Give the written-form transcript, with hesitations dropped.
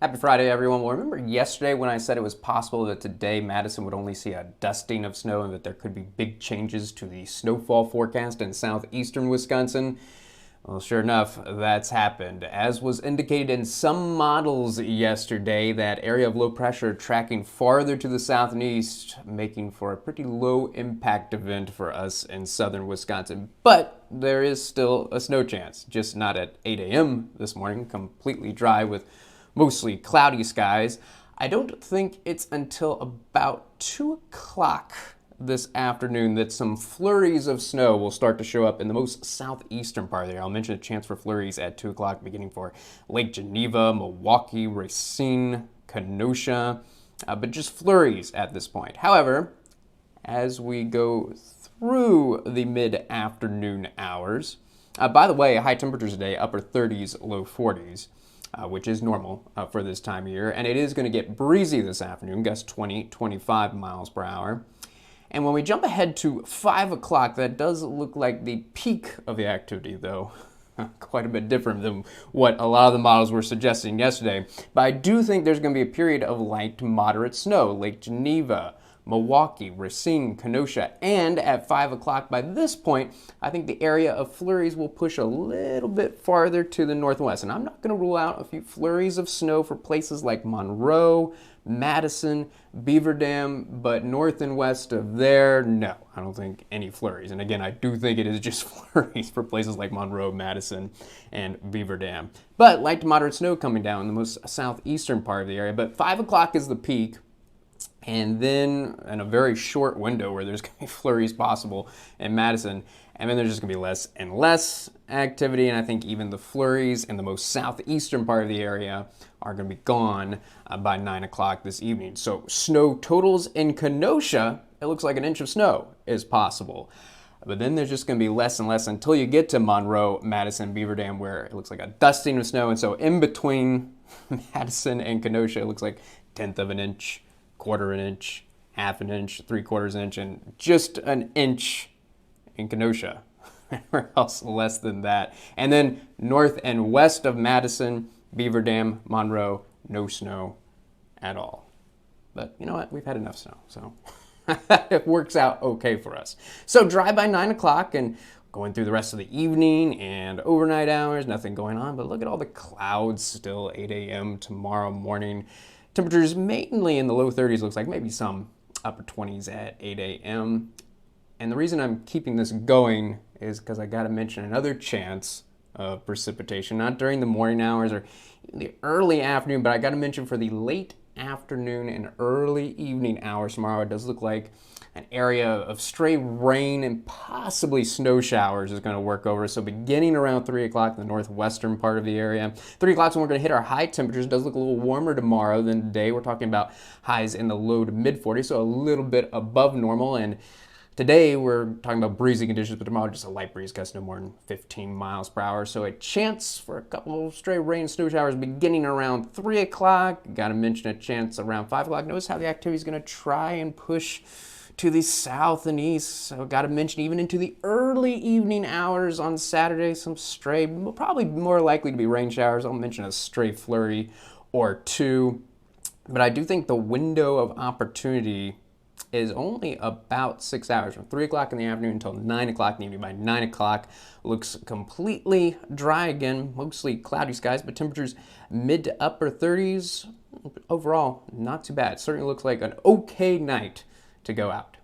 Happy Friday, everyone. Well, remember yesterday when I said it was possible that today Madison would only see a dusting of snow and that there could be big changes to the snowfall forecast in southeastern Wisconsin? Well, sure enough, that's happened. As was indicated in some models yesterday, that area of low pressure tracking farther to the south and east, making for a pretty low impact event for us in southern Wisconsin. But there is still a snow chance, just not at 8 a.m. this morning, completely dry with mostly cloudy skies. I don't think it's until about 2 o'clock this afternoon that some flurries of snow will start to show up in the most southeastern part of the area. I'll mention a chance for flurries at 2 o'clock beginning for Lake Geneva, Milwaukee, Racine, Kenosha, but just flurries at this point. However, as we go through the mid-afternoon hours, by the way, high temperatures today, upper 30s, low 40s. Which is normal for this time of year. And it is going to get breezy this afternoon, gusts 20, 25 miles per hour. And when we jump ahead to 5 o'clock, that does look like the peak of the activity, though quite a bit different than what a lot of the models were suggesting yesterday. But I do think there's going to be a period of light to moderate snow, Lake Geneva, Milwaukee, Racine, Kenosha, and at 5 o'clock by this point, I think the area of flurries will push a little bit farther to the northwest. And I'm not going to rule out a few flurries of snow for places like Monroe, Madison, Beaver Dam, but north and west of there, no, I don't think any flurries. And again, I do think it is just flurries for places like Monroe, Madison, and Beaver Dam. But light to moderate snow coming down in the most southeastern part of the area. But 5 o'clock is the peak. And then in a very short window where there's going to be flurries possible in Madison, and then there's just going to be less and less activity, and I think even the flurries in the most southeastern part of the area are going to be gone by 9 o'clock this evening. So snow totals in Kenosha, it looks like an inch of snow is possible. But then there's just going to be less and less until you get to Monroe, Madison, Beaver Dam, where it looks like a dusting of snow. And so in between Madison and Kenosha, it looks like 1/10 of an inch, 1/4 inch, 1/2 inch, 3/4 inch, and just an inch in Kenosha. Everywhere else less than that. And then north and west of Madison, Beaver Dam, Monroe, no snow at all. But you know what? We've had enough snow, so it works out okay for us. So dry by 9 o'clock and going through the rest of the evening and overnight hours, nothing going on. But look at all the clouds still, 8 a.m. tomorrow morning. Temperatures mainly in the low 30s, looks like maybe some upper 20s at 8 a.m. And the reason I'm keeping this going is because I got to mention another chance of precipitation, not during the morning hours or the early afternoon, but I got to mention for the late afternoon and early evening hours tomorrow. It does look like an area of stray rain and possibly snow showers is going to work over. So beginning around 3 o'clock in the northwestern part of the area. 3 o'clock is when we're going to hit our high temperatures. It does look a little warmer tomorrow than today. We're talking about highs in the low to mid 40s, so a little bit above normal. And today we're talking about breezy conditions, but tomorrow just a light breeze, gusts no more than 15 miles per hour. So a chance for a couple of stray rain snow showers beginning around 3 o'clock. Got to mention a chance around 5 o'clock. Notice how the activity is going to try and push to the south and east. So got to mention even into the early evening hours on Saturday, some stray, probably more likely to be rain showers. I'll mention a stray flurry or two. But I do think the window of opportunity is only about 6 hours, from 3 o'clock in the afternoon until 9 o'clock in the evening. By 9 o'clock, looks completely dry again, mostly cloudy skies, but temperatures mid to upper 30s. Overall, not too bad. Certainly looks like an okay night to go out.